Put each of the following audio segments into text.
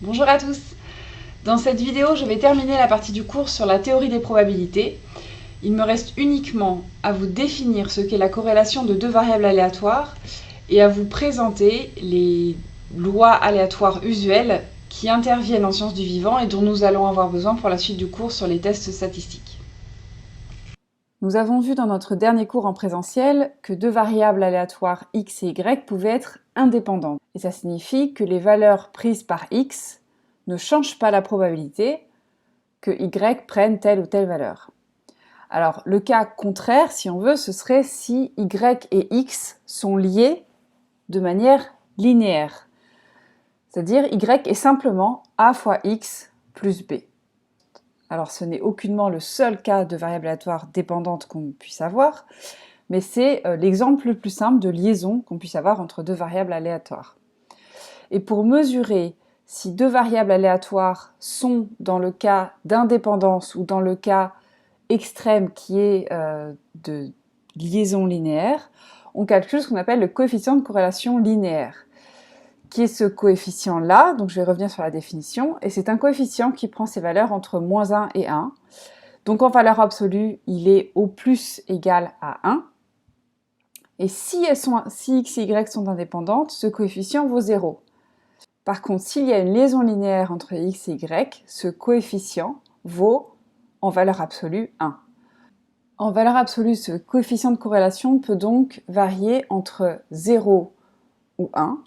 Bonjour à tous. Dans cette vidéo, je vais terminer la partie du cours sur la théorie des probabilités. Il me reste uniquement à vous définir ce qu'est la corrélation de deux variables aléatoires et à vous présenter les lois aléatoires usuelles qui interviennent en sciences du vivant et dont nous allons avoir besoin pour la suite du cours sur les tests statistiques. Nous avons vu dans notre dernier cours en présentiel que deux variables aléatoires x et y pouvaient être indépendantes. Et ça signifie que les valeurs prises par x ne changent pas la probabilité que y prenne telle ou telle valeur. Alors le cas contraire, si on veut, ce serait si y et x sont liés de manière linéaire. C'est-à-dire y est simplement a fois x plus b. Alors ce n'est aucunement le seul cas de variable aléatoire dépendante qu'on puisse avoir, mais c'est l'exemple le plus simple de liaison qu'on puisse avoir entre deux variables aléatoires. Et pour mesurer si deux variables aléatoires sont dans le cas d'indépendance ou dans le cas extrême qui est de liaison linéaire, on calcule ce qu'on appelle le coefficient de corrélation linéaire, qui est ce coefficient-là, donc je vais revenir sur la définition, et c'est un coefficient qui prend ses valeurs entre moins 1 et 1. Donc en valeur absolue, il est au plus égal à 1. Et si x et y sont indépendantes, ce coefficient vaut 0. Par contre, s'il y a une liaison linéaire entre x et y, ce coefficient vaut, en valeur absolue, 1. En valeur absolue, ce coefficient de corrélation peut donc varier entre 0 ou 1,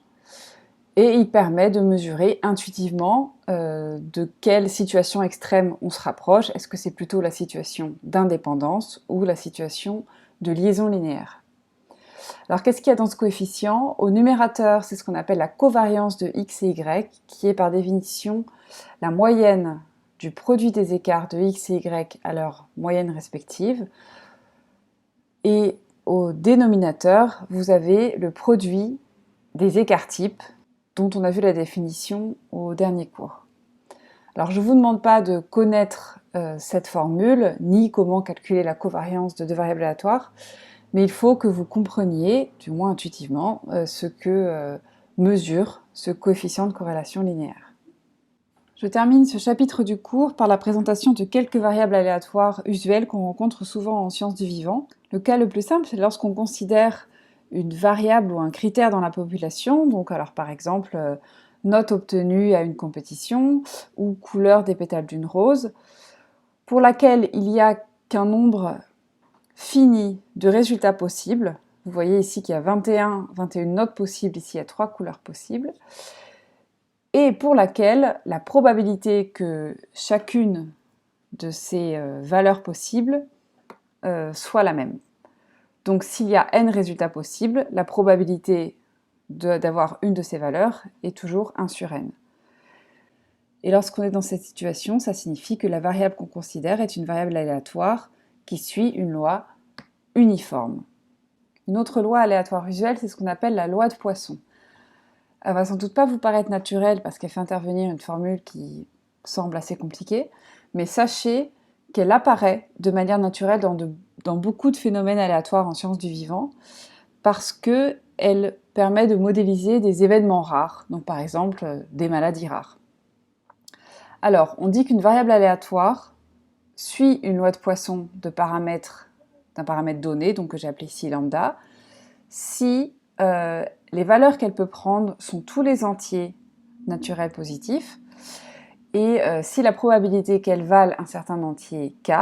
et il permet de mesurer intuitivement de quelle situation extrême on se rapproche. Est-ce que c'est plutôt la situation d'indépendance ou la situation de liaison linéaire? Alors qu'est-ce qu'il y a dans ce coefficient? Au numérateur, c'est ce qu'on appelle la covariance de x et y, qui est par définition la moyenne du produit des écarts de x et y à leur moyenne respective. Et au dénominateur, vous avez le produit des écarts types, dont on a vu la définition au dernier cours. Alors je ne vous demande pas de connaître cette formule, ni comment calculer la covariance de deux variables aléatoires, mais il faut que vous compreniez, du moins intuitivement, ce que mesure ce coefficient de corrélation linéaire. Je termine ce chapitre du cours par la présentation de quelques variables aléatoires usuelles qu'on rencontre souvent en sciences du vivant. Le cas le plus simple, c'est lorsqu'on considère une variable ou un critère dans la population, donc alors par exemple note obtenue à une compétition ou couleur des pétales d'une rose, pour laquelle il n'y a qu'un nombre fini de résultats possibles. Vous voyez ici qu'il y a 21 notes possibles, ici il y a 3 couleurs possibles, et pour laquelle la probabilité que chacune de ces valeurs possibles soit la même. Donc s'il y a n résultats possibles, la probabilité d'avoir une de ces valeurs est toujours 1 sur n. Et lorsqu'on est dans cette situation, ça signifie que la variable qu'on considère est une variable aléatoire qui suit une loi uniforme. Une autre loi aléatoire usuelle, c'est ce qu'on appelle la loi de Poisson. Elle va sans doute pas vous paraître naturelle parce qu'elle fait intervenir une formule qui semble assez compliquée, mais sachez qu'elle apparaît de manière naturelle dans beaucoup de phénomènes aléatoires en sciences du vivant, parce qu'elle permet de modéliser des événements rares, donc par exemple des maladies rares. Alors, on dit qu'une variable aléatoire suit une loi de Poisson d'un paramètre donné, donc que j'ai appelé ici lambda, si les valeurs qu'elle peut prendre sont tous les entiers naturels positifs, et si la probabilité qu'elle vale un certain entier k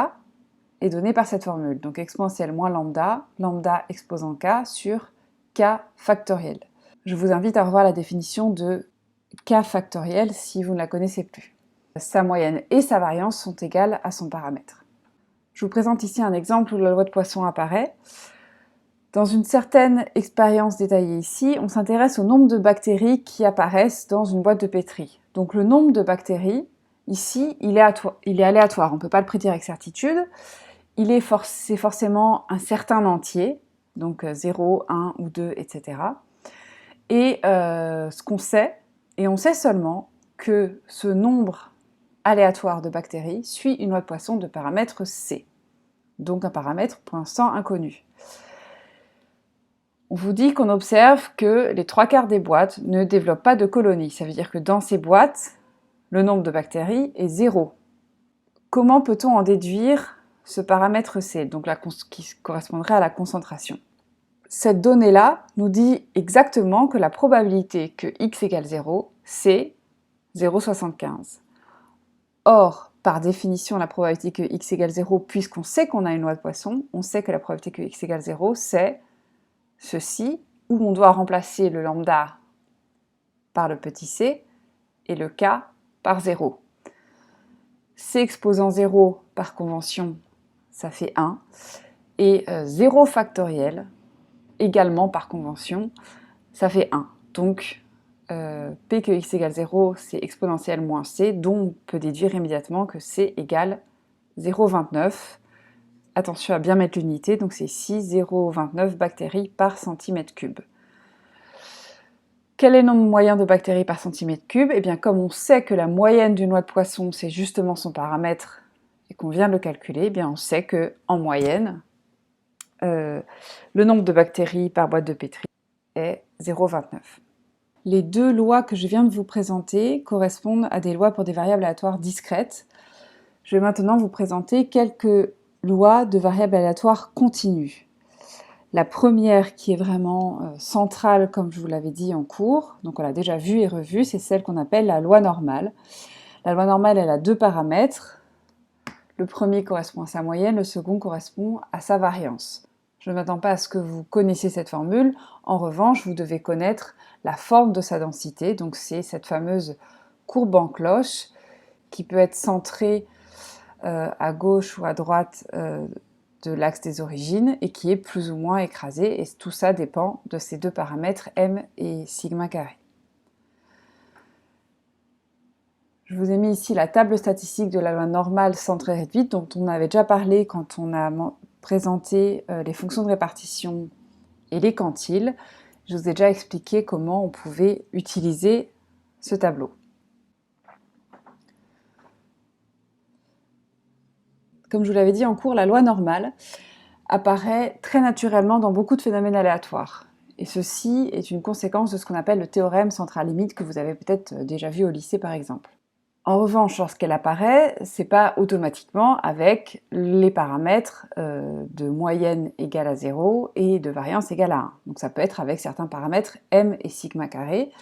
est donnée par cette formule, donc exponentielle moins lambda, lambda exposant k sur k factoriel. Je vous invite à revoir la définition de k factoriel si vous ne la connaissez plus. Sa moyenne et sa variance sont égales à son paramètre. Je vous présente ici un exemple où la loi de Poisson apparaît. Dans une certaine expérience détaillée ici, on s'intéresse au nombre de bactéries qui apparaissent dans une boîte de pétri. Donc le nombre de bactéries, ici, il est aléatoire, on ne peut pas le prédire avec certitude. C'est forcément un certain entier, donc 0, 1 ou 2, etc. Et ce qu'on sait, et on sait seulement que ce nombre aléatoire de bactéries suit une loi de Poisson de paramètre C, donc un paramètre pour l'instant inconnu. On vous dit qu'on observe que les 3/4 des boîtes ne développent pas de colonies. Ça veut dire que dans ces boîtes, le nombre de bactéries est 0. Comment peut-on en déduire ce paramètre C, donc qui correspondrait à la concentration? Cette donnée-là nous dit exactement que la probabilité que x égale 0, c'est 0,75. Or, par définition, la probabilité que x égale 0, puisqu'on sait qu'on a une loi de Poisson, on sait que la probabilité que x égale 0, c'est ceci, où on doit remplacer le lambda par le petit c et le k par 0. C exposant 0 par convention, ça fait 1, et 0 factoriel, également par convention, ça fait 1. Donc, P que x égale 0, c'est exponentielle moins c, dont on peut déduire immédiatement que c égale 0,29. Attention à bien mettre l'unité, donc c'est ici 0,29 bactéries par centimètre cube. Quel est le nombre moyen de bactéries par centimètre cube? Eh bien, comme on sait que la moyenne d'une loi de Poisson, c'est justement son paramètre, et qu'on vient de le calculer, eh bien on sait qu'en moyenne, le nombre de bactéries par boîte de pétri est 0,29. Les deux lois que je viens de vous présenter correspondent à des lois pour des variables aléatoires discrètes. Je vais maintenant vous présenter quelques lois de variables aléatoires continues. La première qui est vraiment centrale, comme je vous l'avais dit en cours, donc on l'a déjà vue et revue, c'est celle qu'on appelle la loi normale. La loi normale, elle a deux paramètres. Le premier correspond à sa moyenne, le second correspond à sa variance. Je ne m'attends pas à ce que vous connaissiez cette formule. En revanche, vous devez connaître la forme de sa densité. Donc c'est cette fameuse courbe en cloche qui peut être centrée à gauche ou à droite de l'axe des origines et qui est plus ou moins écrasée. Et tout ça dépend de ces deux paramètres m et sigma carré. Je vous ai mis ici la table statistique de la loi normale centrée réduite dont on avait déjà parlé quand on a présenté les fonctions de répartition et les quantiles. Je vous ai déjà expliqué comment on pouvait utiliser ce tableau. Comme je vous l'avais dit en cours, la loi normale apparaît très naturellement dans beaucoup de phénomènes aléatoires. Et ceci est une conséquence de ce qu'on appelle le théorème central-limite que vous avez peut-être déjà vu au lycée par exemple. En revanche, lorsqu'elle apparaît, c'est pas automatiquement avec les paramètres de moyenne égale à 0 et de variance égale à 1. Donc ça peut être avec certains paramètres m et sigma carré.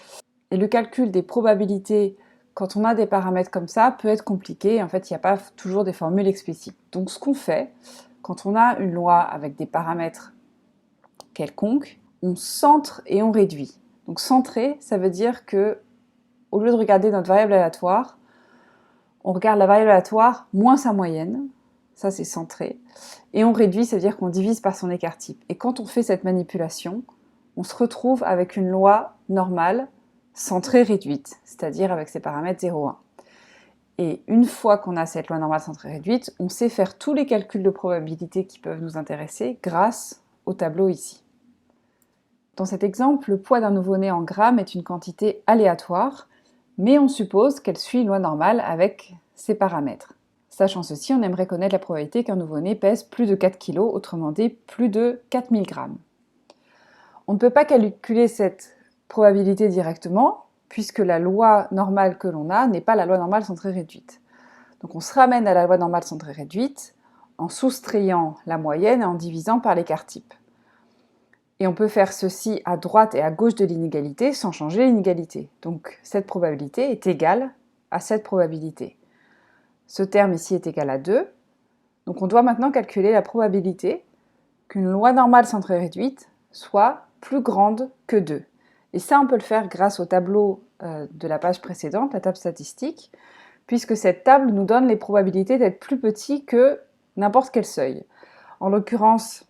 Et le calcul des probabilités, quand on a des paramètres comme ça, peut être compliqué. En fait, il n'y a pas toujours des formules explicites. Donc ce qu'on fait, quand on a une loi avec des paramètres quelconques, on centre et on réduit. Donc centrer, ça veut dire que, au lieu de regarder notre variable aléatoire, on regarde la variable aléatoire moins sa moyenne, ça c'est centré, et on réduit, ça veut dire qu'on divise par son écart type. Et quand on fait cette manipulation, on se retrouve avec une loi normale centrée réduite, c'est-à-dire avec ses paramètres 0,1. Et une fois qu'on a cette loi normale centrée réduite, on sait faire tous les calculs de probabilité qui peuvent nous intéresser grâce au tableau ici. Dans cet exemple, le poids d'un nouveau-né en grammes est une quantité aléatoire, mais on suppose qu'elle suit une loi normale avec ses paramètres. Sachant ceci, on aimerait connaître la probabilité qu'un nouveau-né pèse plus de 4 kg, autrement dit plus de 4000 grammes. On ne peut pas calculer cette probabilité directement, puisque la loi normale que l'on a n'est pas la loi normale centrée réduite. Donc on se ramène à la loi normale centrée réduite en soustrayant la moyenne et en divisant par l'écart type. Et on peut faire ceci à droite et à gauche de l'inégalité sans changer l'inégalité. Donc cette probabilité est égale à cette probabilité. Ce terme ici est égal à 2. Donc on doit maintenant calculer la probabilité qu'une loi normale centrée réduite soit plus grande que 2. Et ça, on peut le faire grâce au tableau de la page précédente, la table statistique, puisque cette table nous donne les probabilités d'être plus petit que n'importe quel seuil. En l'occurrence,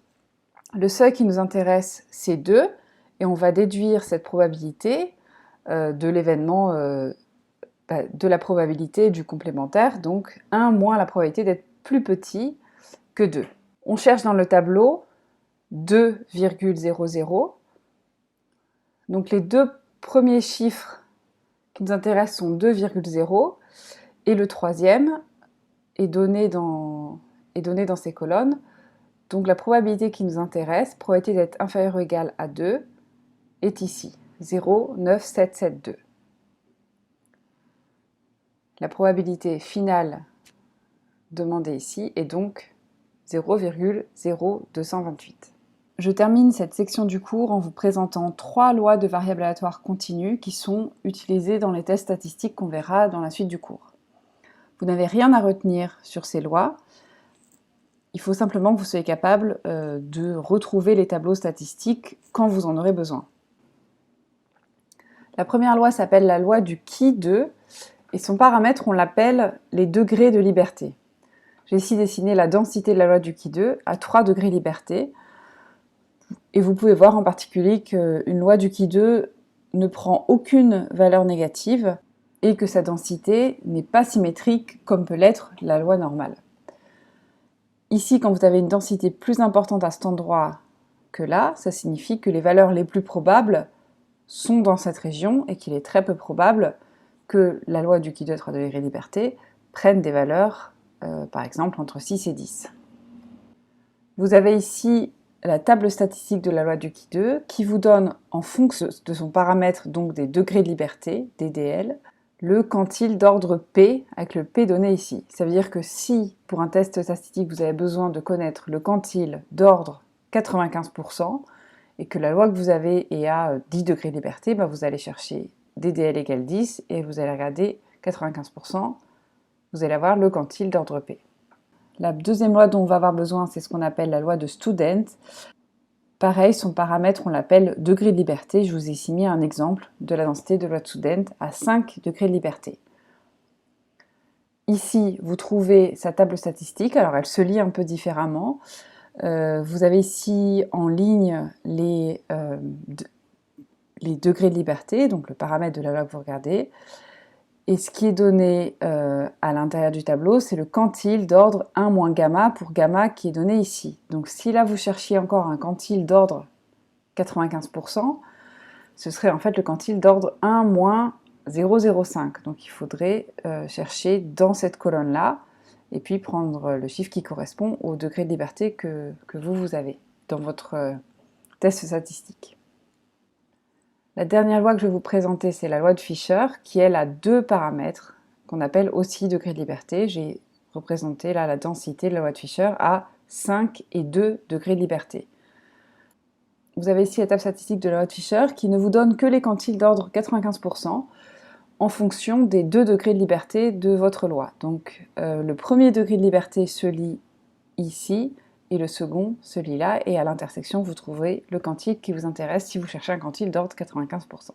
le seuil qui nous intéresse, c'est 2, et on va déduire cette probabilité de l'événement, de la probabilité du complémentaire, donc 1 moins la probabilité d'être plus petit que 2. On cherche dans le tableau 2,00. Donc les deux premiers chiffres qui nous intéressent sont 2,0, et le troisième est donné dans ces colonnes. Donc la probabilité qui nous intéresse, probabilité d'être inférieure ou égale à 2, est ici, 0,9772. La probabilité finale demandée ici est donc 0,0228. Je termine cette section du cours en vous présentant 3 lois de variables aléatoires continues qui sont utilisées dans les tests statistiques qu'on verra dans la suite du cours. Vous n'avez rien à retenir sur ces lois, il faut simplement que vous soyez capable de retrouver les tableaux statistiques quand vous en aurez besoin. La première loi s'appelle la loi du qui de, et son paramètre, on l'appelle les degrés de liberté. J'ai ici dessiné la densité de la loi du qui de à 3 degrés de liberté. Et vous pouvez voir en particulier qu'une loi du qui de ne prend aucune valeur négative et que sa densité n'est pas symétrique comme peut l'être la loi normale. Ici, quand vous avez une densité plus importante à cet endroit que là, ça signifie que les valeurs les plus probables sont dans cette région et qu'il est très peu probable que la loi du qui de 3 degrés de liberté prenne des valeurs, par exemple, entre 6 et 10. Vous avez ici la table statistique de la loi du qui de qui vous donne, en fonction de son paramètre, donc des degrés de liberté, DDL, le quantile d'ordre P, avec le P donné ici. Ça veut dire que si, pour un test statistique, vous avez besoin de connaître le quantile d'ordre 95%, et que la loi que vous avez est à 10 degrés de liberté, vous allez chercher DDL égale 10, et vous allez regarder 95%, vous allez avoir le quantile d'ordre P. La deuxième loi dont on va avoir besoin, c'est ce qu'on appelle la loi de Student. Pareil, son paramètre, on l'appelle degré de liberté. Je vous ai ici mis un exemple de la densité de la loi de Student à 5 degrés de liberté. Ici, vous trouvez sa table statistique. Alors, elle se lit un peu différemment. Vous avez ici en ligne les degrés de liberté, donc le paramètre de la loi que vous regardez. Et ce qui est donné à l'intérieur du tableau, c'est le quantile d'ordre 1 moins gamma pour gamma qui est donné ici. Donc si là vous cherchiez encore un quantile d'ordre 95%, ce serait en fait le quantile d'ordre 1 moins 0,05. Donc il faudrait chercher dans cette colonne-là, et puis prendre le chiffre qui correspond au degré de liberté que vous avez dans votre test statistique. La dernière loi que je vais vous présenter, c'est la loi de Fisher, qui elle a 2 paramètres, qu'on appelle aussi degrés de liberté. J'ai représenté là la densité de la loi de Fisher à 5 et 2 degrés de liberté. Vous avez ici la table statistique de la loi de Fisher, qui ne vous donne que les quantiles d'ordre 95%, en fonction des 2 degrés de liberté de votre loi. Donc le premier degré de liberté se lit ici, et le second, celui-là, et à l'intersection, vous trouverez le quantile qui vous intéresse si vous cherchez un quantile d'ordre 95%.